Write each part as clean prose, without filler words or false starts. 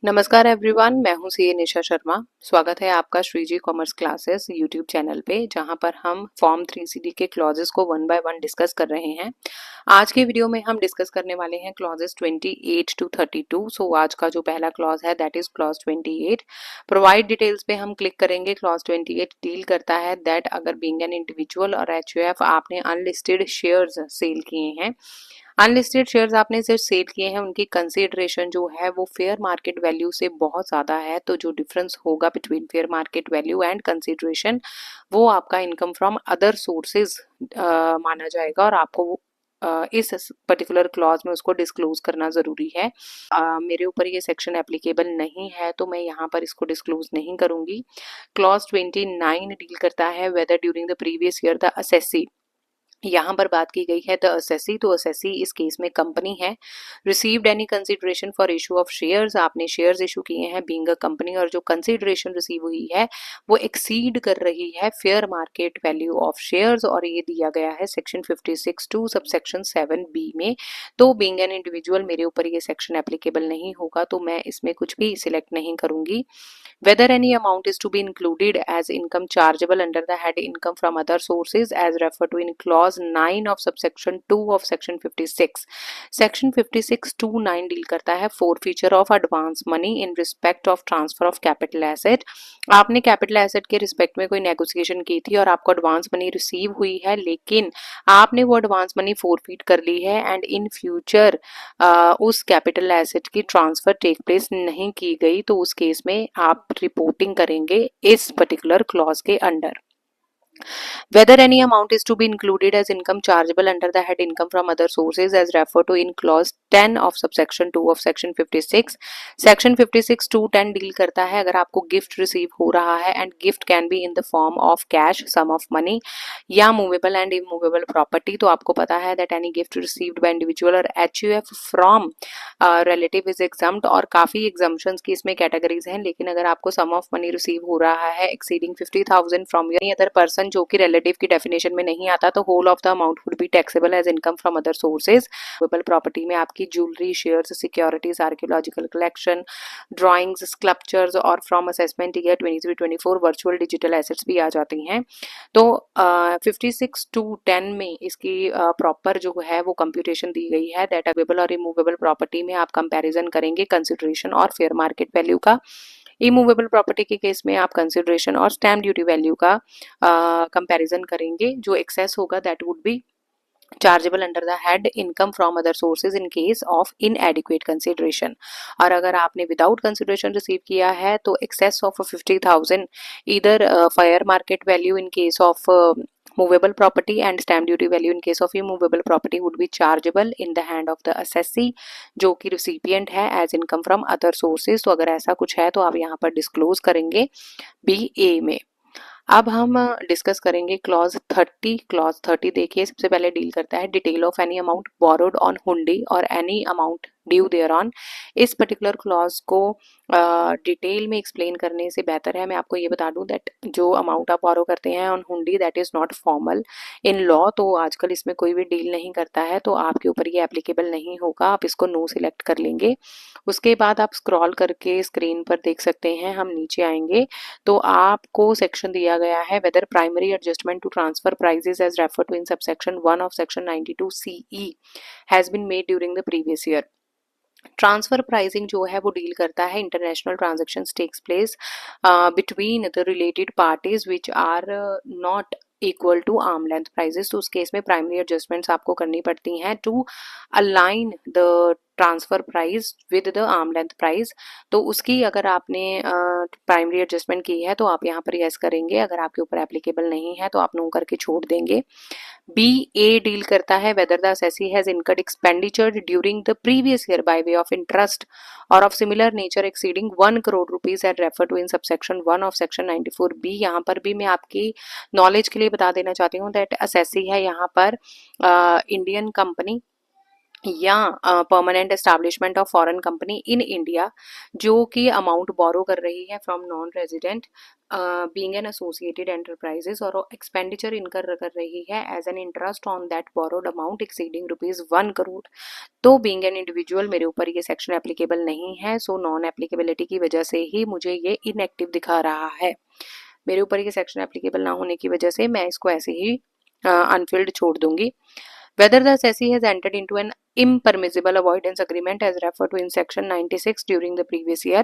नमस्कार एवरीवन, मैं हूं सीए निशा शर्मा। स्वागत है आपका Shreeji commerce classes YouTube channel पे, जहां पर हम फॉर्म 3CD के क्लॉजेस को वन बाय वन डिस्कस कर रहे हैं। आज के वीडियो में हम डिस्कस करने वाले हैं क्लॉजेस 28 टू 32। सो आज का जो पहला क्लॉज है that is clause 28। Provide details पे हम क्लिक करेंगे। क्लॉज 28 डील करता है दैट अगर बीइंग एन इंडिविजुअल और एचयूएफ आपने अनलिस्टेड शेयर्स सेल किए हैं, अनलिस्टेड शेयर्स आपने सिर्फ सेल किए हैं, उनकी कंसीडरेशन जो है वो फेयर मार्केट वैल्यू से बहुत ज़्यादा है, तो जो डिफरेंस होगा between fair market value and consideration वो आपका इनकम फ्रॉम अदर सोर्सेज माना जाएगा और आपको इस पर्टिकुलर क्लॉज में उसको डिस्क्लोज करना ज़रूरी है। मेरे ऊपर ये सेक्शन एप्लीकेबल नहीं है तो मैं यहाँ पर इसको डिस्क्लोज नहीं करूँगी। क्लॉज 29 डील करता है whether during the previous year the assessee, यहाँ पर बात की गई है द असेसी, तो असेसी इस केस में कंपनी है। Received any consideration for issue of shares, आपने शेयर्स इशू किए हैं बीइंग अ कंपनी और जो कंसिडरेशन रिसीव हुई है वो एक्सीड कर रही है fair market value of shares, और ये दिया गया है सेक्शन 56 टू सबसेक्शन 7B में। तो बीइंग एन इंडिविजुअल मेरे ऊपर ये सेक्शन एप्लीकेबल नहीं होगा, तो मैं इसमें कुछ भी सिलेक्ट नहीं करूंगी। Whether any amount is to be included as income chargeable under the head income from other sources as referred to in clause 9 of subsection 2 of section 56. Section 56 to 9 deal करता है forfeiture of advance money in respect of transfer of capital asset। आपने capital asset के respect में कोई negotiation की थी और आपको एडवांस मनी रिसीव हुई है, लेकिन आपने वो एडवांस मनी फोरफीट कर ली है एंड इन फ्यूचर उस कैपिटल एसेट की ट्रांसफर टेक प्लेस नहीं की गई, तो उस केस में आप रिपोर्टिंग करेंगे इस पर्टिकुलर क्लॉज के under. Whether any amount is to be included as income chargeable under the head income from other sources as referred to in clause 10 of subsection 2 of section 56. Section 56 to 10 deal करता है अगर आपको gift receive हो रहा है and gift can be in the form of cash, some of money या movable and immovable property. तो आपको पता है that any gift received by individual और HUF from relative is exempt, और काफी एग्जम्पशंस की इसमें कैटेगरीज हैं, लेकिन अगर आपको सम ऑफ मनी रिसीव हो रहा है exceeding 50,000 from any other person जो कि रिलेटिव की डेफिनेशन में नहीं आता, तो whole of the amount would be taxable as income from other sources. Movable property में आपकी jewellery, shares, securities, archaeological collection, drawings, sculptures और from assessment year 23-24 virtual digital assets भी आ जाती हैं। तो 56 टू 10 में इसकी प्रॉपर जो है वो कंप्यूटेशन दी गई है दैट अवेलेबल और इमूवेबल प्रॉपर्टी में आप कंपैरिजन करेंगे कंसिडरेशन और फेयर मार्केट वैल्यू का। इमूवेबल प्रॉपर्टी के केस में आप कंसिडरेशन और स्टैम्प ड्यूटी वैल्यू का कंपैरिजन करेंगे। जो एक्सेस होगा that would be chargeable under the head income from other sources in case of इनएडिक्वेट consideration, और अगर आपने विदाउट कंसिडरेशन रिसीव किया है तो एक्सेस ऑफ 50,000 इधर fire market value in case of movable property and stamp duty value in case of immovable property would be chargeable in the hand of the assessee जो कि recipient है as income from other sources। तो अगर ऐसा कुछ है तो आप यहाँ पर डिस्क्लोज करेंगे BA में। अब हम डिस्कस करेंगे क्लॉज 30। क्लॉज 30 देखिए, सबसे पहले डील करता है detail of any amount borrowed on hundi और any amount due thereon. इस पर्टिकुलर क्लॉज को डिटेल में एक्सप्लेन करने से बेहतर है मैं आपको ये बता दूं दैट जो अमाउंट आप बोरो करते हैं ऑन हुंडी that is not formal in law, तो आजकल इसमें कोई भी डील नहीं करता है, तो आपके ऊपर ये एप्लीकेबल नहीं होगा, आप इसको नो सिलेक्ट कर लेंगे। उसके बाद आप स्क्रॉल करके स्क्रीन पर देख सकते हैं, हम नीचे आएंगे तो आपको सेक्शन दिया गया है whether primary adjustment to transfer prices as refer to in subsection 1 of section 92 CE has been made during the previous year. Transfer pricing जो है वो डील करता है international transaction takes place between the related parties which are not equal to arm length prices. तो उस case में primary adjustments आपको करनी पड़ती हैं to align the transfer price with the arm length price. तो उसकी अगर आपने प्राइमरी एडजस्टमेंट की है तो आप यहाँ पर यस करेंगे, अगर आपके ऊपर एप्लीकेबल नहीं है तो आप नो करके छोड़ देंगे। BA डील करता है whether the assessee has incurred expenditure during the previous year by way of interest और of similar nature exceeding 1 crore rupees at refer to in subsection 1 of section 94B। यहाँ पर भी मैं आपकी नॉलेज के लिए बता देना चाहती हूँ दैट असेसी है यहाँ पर इंडियन कंपनी या permanent establishment of foreign company in India जो कि अमाउंट बोरो कर रही है from non resident being an associated enterprises और एक्सपेंडिचर इनकर कर रही है as an interest on that borrowed amount exceeding ₹1 crore, तो बीइंग एन इंडिविजुअल मेरे ऊपर ये सेक्शन एप्लीकेबल नहीं है। सो नॉन एप्लीकेबिलिटी की वजह से ही मुझे ये इनएक्टिव दिखा रहा है। मेरे ऊपर ये सेक्शन एप्लीकेबल ना होने की वजह से मैं इसको ऐसे ही अनफिल्ड छोड़ दूंगी। Whether the SECI has entered into an impermissible avoidance agreement as referred to in section 96 during the previous year.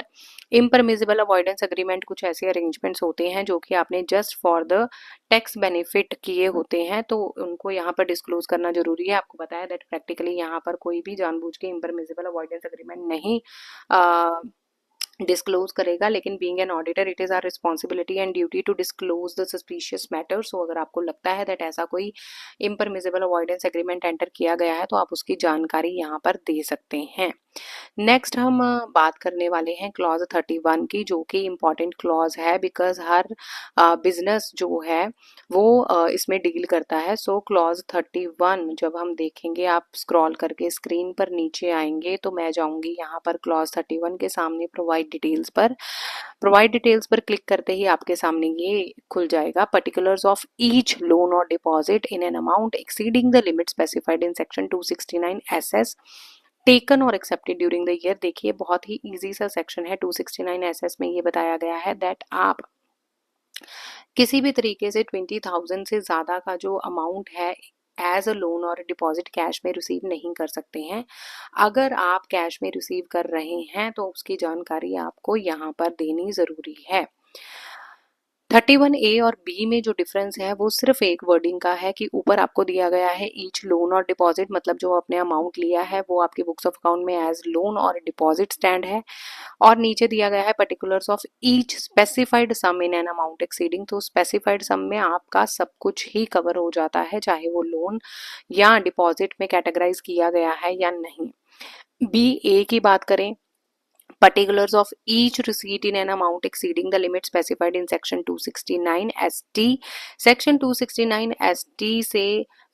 impermissible avoidance agreement कुछ ऐसे अरेंजमेंट्स होते हैं जो कि आपने just for the tax benefit किए होते हैं, तो उनको यहाँ पर डिस्क्लोज करना जरूरी है। आपको बताया दैट प्रैक्टिकली यहाँ पर कोई भी जानबूझ के impermissible अवॉइडेंस अग्रीमेंट नहीं डिस्क्लोज करेगा, लेकिन being an auditor it is our responsibility and duty to disclose the suspicious matter. So अगर आपको लगता है दैट ऐसा कोई इम्परमिसिबल अवॉइडेंस एग्रीमेंट एंटर किया गया है तो आप उसकी जानकारी यहाँ पर दे सकते हैं। नेक्स्ट हम बात करने वाले हैं क्लॉज 31 की, जो कि इम्पॉर्टेंट क्लॉज है बिकॉज हर बिजनेस जो है वो इसमें डील करता है। सो क्लॉज 31 जब हम देखेंगे, आप स्क्रॉल करके स्क्रीन पर नीचे आएंगे तो मैं जाऊंगी यहाँ पर क्लॉज 31 के सामने प्रोवाइड डिटेल्स पर। प्रोवाइड डिटेल्स पर क्लिक करते ही आपके सामने ये खुल जाएगा, पर्टिकुलर्स ऑफ ईच लोन और deposit in an amount exceeding the limit specified in section 269 SS taken और एक्सेप्टेड ड्यूरिंग द ईयर। देखिए बहुत ही इजी सा सेक्शन है 269 SS में ये बताया गया है दैट आप किसी भी तरीके से 20,000 से ज़्यादा का जो अमाउंट है एज अ लोन और डिपॉजिट कैश में रिसीव नहीं कर सकते हैं। अगर आप कैश में रिसीव कर रहे हैं तो उसकी जानकारी आपको यहाँ पर देनी ज़रूरी है। 31A और B में जो डिफरेंस है वो सिर्फ एक वर्डिंग का है कि ऊपर आपको दिया गया है ईच लोन और डिपॉजिट, मतलब जो आपने अमाउंट लिया है वो आपके बुक्स ऑफ अकाउंट में एज लोन और डिपॉजिट स्टैंड है, और नीचे दिया गया है particulars of each specified sum in an amount exceeding. तो स्पेसिफाइड सम में आपका सब कुछ ही कवर हो जाता है, चाहे वो लोन या डिपॉजिट में कैटेगराइज किया गया है या नहीं। BA की बात करें, particulars of each receipt in an amount exceeding the limit specified in section 269 ST। section 269 ST से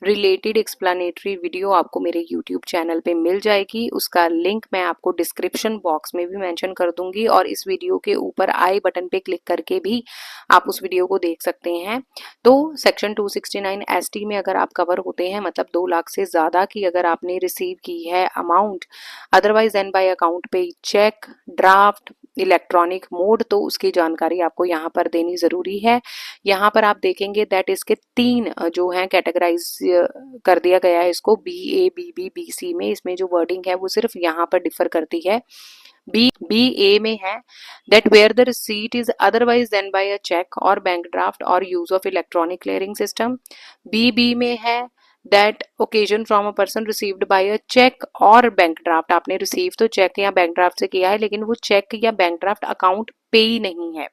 रिलेटेड एक्सप्लेनेटरी वीडियो आपको मेरे यूट्यूब चैनल पे मिल जाएगी, उसका लिंक मैं आपको डिस्क्रिप्शन बॉक्स में भी मेंशन कर दूंगी और इस वीडियो के ऊपर आई बटन पे क्लिक करके भी आप उस वीडियो को देख सकते हैं। तो सेक्शन 269 ST में अगर आप कवर होते हैं, मतलब 2 लाख से ज़्यादा की अगर आपने रिसीव की है amount otherwise then by account पे चेक, ड्राफ्ट, इलेक्ट्रॉनिक मोड, तो उसकी जानकारी आपको यहाँ पर देनी ज़रूरी है। यहाँ पर आप देखेंगे दैट इसके 3 जो हैं कैटेगराइज कर दिया गया है इसको BA, BB, BC में। इसमें जो वर्डिंग है वो सिर्फ यहाँ पर डिफर करती है। BA में है that where the receipt is otherwise than by a check or bank draft or use of electronic clearing system। BB में है that occasion from a person received by a check और bank draft, आपने receive तो check या bank draft से किया है लेकिन वो चेक या बैंक ड्राफ्ट अकाउंट पे ही नहीं है।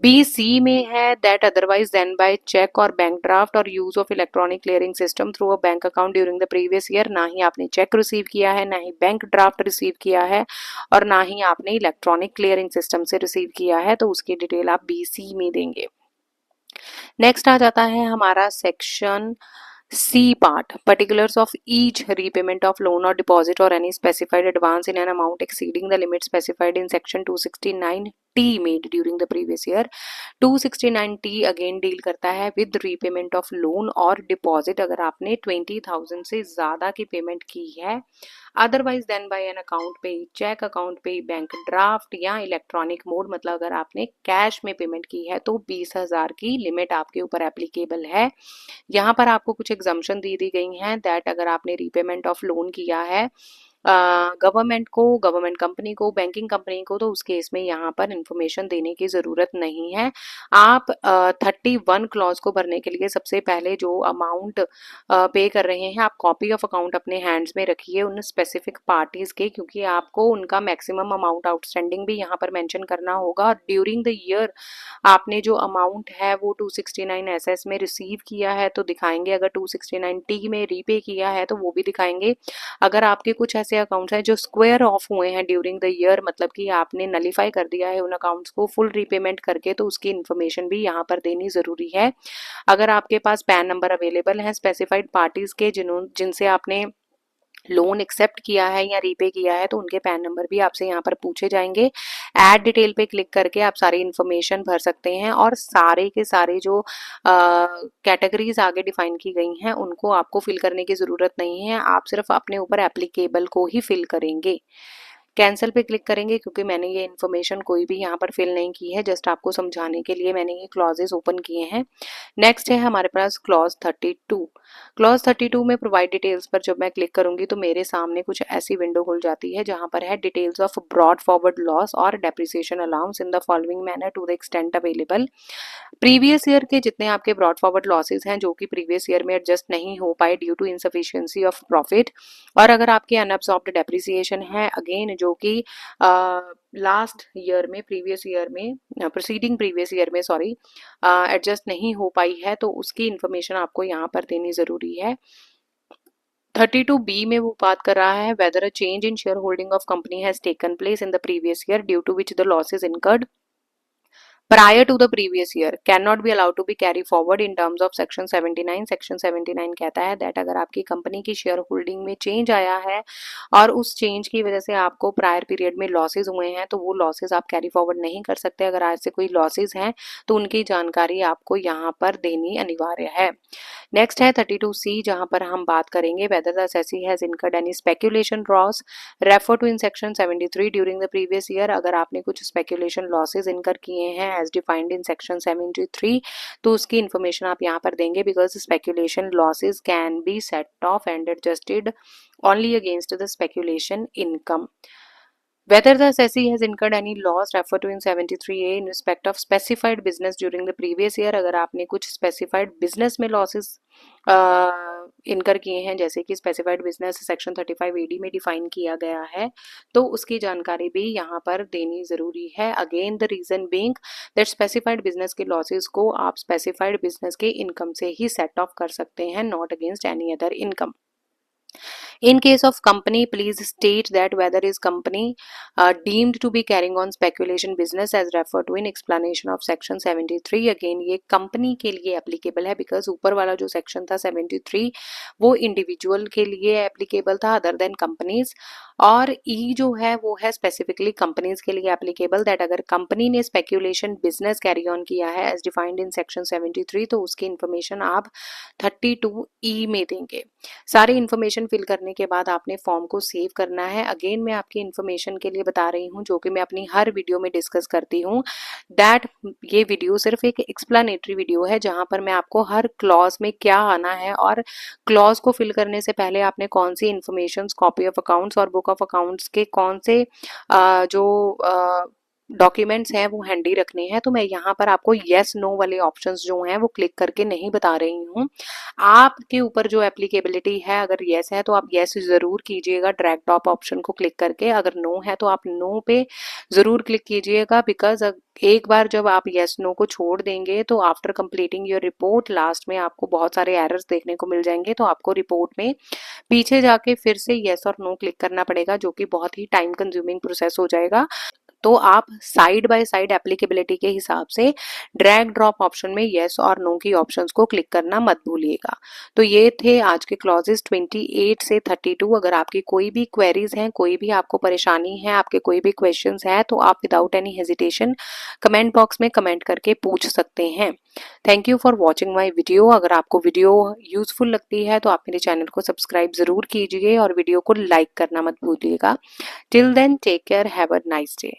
BC में है that otherwise then by cheque और बैंक ड्राफ्ट और use of electronic clearing system through a bank account during the previous year. ना ही आपने चेक रिसीव किया है, ना ही बैंक ड्राफ्ट रिसीव किया है और ना ही आपने इलेक्ट्रॉनिक क्लियरिंग सिस्टम से रिसीव किया है, तो उसकी डिटेल आप BC में देंगे। नेक्स्ट आ जाता है हमारा section C part, particulars of each repayment of loan or deposit or any specified advance in an amount exceeding the limit specified in section 269T made during the previous year। 269T again deal करता है with repayment of loan और deposit अगर आपने 20,000 से ज़्यादा की payment की है, otherwise then by an account पे cheque, account payee bank draft या इलेक्ट्रॉनिक मोड, मतलब अगर आपने कैश में पेमेंट की है तो 20,000 की लिमिट आपके ऊपर एप्लीकेबल है। यहाँ पर आपको कुछ एग्जम्पशन दी गई हैं दैट अगर आपने रीपेमेंट ऑफ लोन किया है गवर्नमेंट को, गवर्नमेंट कंपनी को, बैंकिंग कंपनी को, तो उस केस में यहाँ पर इंफॉर्मेशन देने की ज़रूरत नहीं है। आप 31 क्लॉज को भरने के लिए सबसे पहले जो अमाउंट पे कर रहे हैं आप कॉपी ऑफ अकाउंट अपने हैंड्स में रखिए उन स्पेसिफिक पार्टीज के, क्योंकि आपको उनका मैक्सिमम अमाउंट आउटस्टैंडिंग भी यहाँ पर मेंशन करना होगा। और ड्यूरिंग द ईयर आपने जो अमाउंट है वो 269 SS में रिसीव किया है तो दिखाएंगे, अगर 269 T में रीपे किया है तो वो भी दिखाएंगे। अगर आपके कुछ ऐसे अकाउंट्स हैं जो स्क्वायर ऑफ हुए हैं ड्यूरिंग द ईयर, मतलब कि आपने नलीफाई कर दिया है उन अकाउंट्स को फुल रीपेमेंट करके, तो उसकी इन्फॉर्मेशन भी यहाँ पर देनी ज़रूरी है। अगर आपके पास पैन नंबर अवेलेबल है स्पेसिफाइड पार्टीज के जिनसे आपने लोन एक्सेप्ट किया है या रीपे किया है तो उनके पैन नंबर भी आपसे यहाँ पर पूछे जाएंगे। ऐड डिटेल पे क्लिक करके आप सारी इन्फॉर्मेशन भर सकते हैं और सारे के सारे जो कैटेगरीज आगे डिफाइन की गई हैं उनको आपको फिल करने की ज़रूरत नहीं है, आप सिर्फ अपने ऊपर एप्लीकेबल को ही फिल करेंगे। कैंसिल पे क्लिक करेंगे क्योंकि मैंने ये इन्फॉर्मेशन कोई भी यहाँ पर फिल नहीं की है, जस्ट आपको समझाने के लिए मैंने ये क्लॉजेस ओपन किए हैं। नेक्स्ट है हमारे पास क्लॉज 32। क्लॉज 32 में प्रोवाइड डिटेल्स पर जब मैं क्लिक करूंगी तो मेरे सामने कुछ ऐसी विंडो खुल जाती है जहां पर है details of brought forward loss और depreciation allowance in the following manner to the extent available. Previous year के जितने आपके ब्रॉड फॉरवर्ड लॉसेज हैं जो कि प्रीवियस ईयर में एडजस्ट नहीं हो पाए due to insufficiency of profit, और अगर आपके अनअब्सॉर्ब्ड डेप्रिसिएशन है अगेन जो कि लास्ट ईयर में प्रीवियस ईयर में प्रोसीडिंग प्रीवियस ईयर में सॉरी एडजस्ट नहीं हो पाई है तो उसकी इन्फॉर्मेशन आपको यहाँ पर देनी ज़रूरी है। 32B में वो बात कर रहा है whether a change in share holding of company has taken place in the previous year due to which the losses incurred prior to the previous year cannot be allowed to be carry forward in terms of section 79। section 79 कहता है that अगर आपकी company की share holding में change आया है और उस चेंज की वजह से आपको प्रायर पीरियड में लॉसेज हुए हैं तो वो लॉसेज आप कैरी फॉरवर्ड नहीं कर सकते। अगर आज से कोई लॉसेज हैं तो उनकी जानकारी आपको यहाँ पर देनी अनिवार्य है। नेक्स्ट है 32C जहाँ पर हम बात करेंगे whether the assessee has incurred any speculation loss refer to in section 73 during the previous year. अगर आपने कुछ स्पेकुलेशन लॉसेज इनकर किए हैं एज डिफाइंड इन सेक्शन 73 तो उसकी इन्फॉर्मेशन आप यहाँ पर देंगे because speculation losses can be set of and adjusted only against the speculation income. Whether the assessee has incurred any loss refer to in 73A in respect of specified business during the previous year। अगर आपने कुछ specified business में losses इनकर किए हैं जैसे कि specified business section 35AD में डिफाइन किया गया है तो उसकी जानकारी भी यहाँ पर देनी ज़रूरी है। Again the reason being that specified business के लॉसेस को आप स्पेसिफाइड बिजनेस के इनकम से ही सेट ऑफ कर सकते हैं, not against any other income. In case of company, please state that whether is company deemed to be carrying on speculation business as referred to in explanation of section 73। Again ये company के लिए applicable है because ऊपर वाला जो section था 73 वो individual के लिए applicable था other than companies, और E जो है वो है specifically companies के लिए applicable that अगर company ने speculation business carry on किया है as defined in section 73 तो उसकी information आप 32E में देंगे। सारी इन्फॉर्मेशन फिल करने के बाद आपने फॉर्म को सेव करना है। अगेन मैं आपकी इन्फॉर्मेशन के लिए बता रही हूँ जो कि मैं अपनी हर वीडियो में डिस्कस करती हूँ दैट ये वीडियो सिर्फ एक एक्सप्लेनेटरी वीडियो है जहाँ पर मैं आपको हर क्लॉज में क्या आना है और क्लॉज को फिल करने से पहले आपने कौन सी इन्फॉर्मेशन कॉपी ऑफ अकाउंट्स और बुक ऑफ अकाउंट्स के कौन से जो डॉक्यूमेंट्स हैं वो हैंडी रखने हैं। तो मैं यहाँ पर आपको येस नो वाले ऑप्शंस जो हैं वो क्लिक करके नहीं बता रही हूँ, आपके ऊपर जो एप्लीकेबिलिटी है अगर येस है तो आप येस ज़रूर कीजिएगा ड्रैग टॉप ऑप्शन को क्लिक करके, अगर नो है तो आप नो पे ज़रूर क्लिक कीजिएगा बिकॉज एक बार जब आप येस नो को छोड़ देंगे तो after completing your report last में आपको बहुत सारे एरर्स देखने को मिल जाएंगे तो आपको रिपोर्ट में पीछे जाके फिर से येस और नो क्लिक करना पड़ेगा जो कि बहुत ही टाइम कंज्यूमिंग प्रोसेस हो जाएगा। तो आप साइड बाय साइड एप्लीकेबिलिटी के हिसाब से ड्रैग ड्रॉप ऑप्शन में येस और नो की ऑप्शंस को क्लिक करना मत भूलिएगा। तो ये थे आज के क्लॉजेस 28 से 32। अगर आपकी कोई भी क्वेरीज हैं, कोई भी आपको परेशानी है, आपके कोई भी क्वेश्चंस है तो आप without any hesitation comment box में कमेंट करके पूछ सकते हैं। Thank you for watching my video. अगर आपको वीडियो यूजफुल लगती है तो आप मेरे चैनल को सब्सक्राइब जरूर कीजिए और वीडियो को लाइक करना मत भूलिएगा। Till then take care, have a nice day.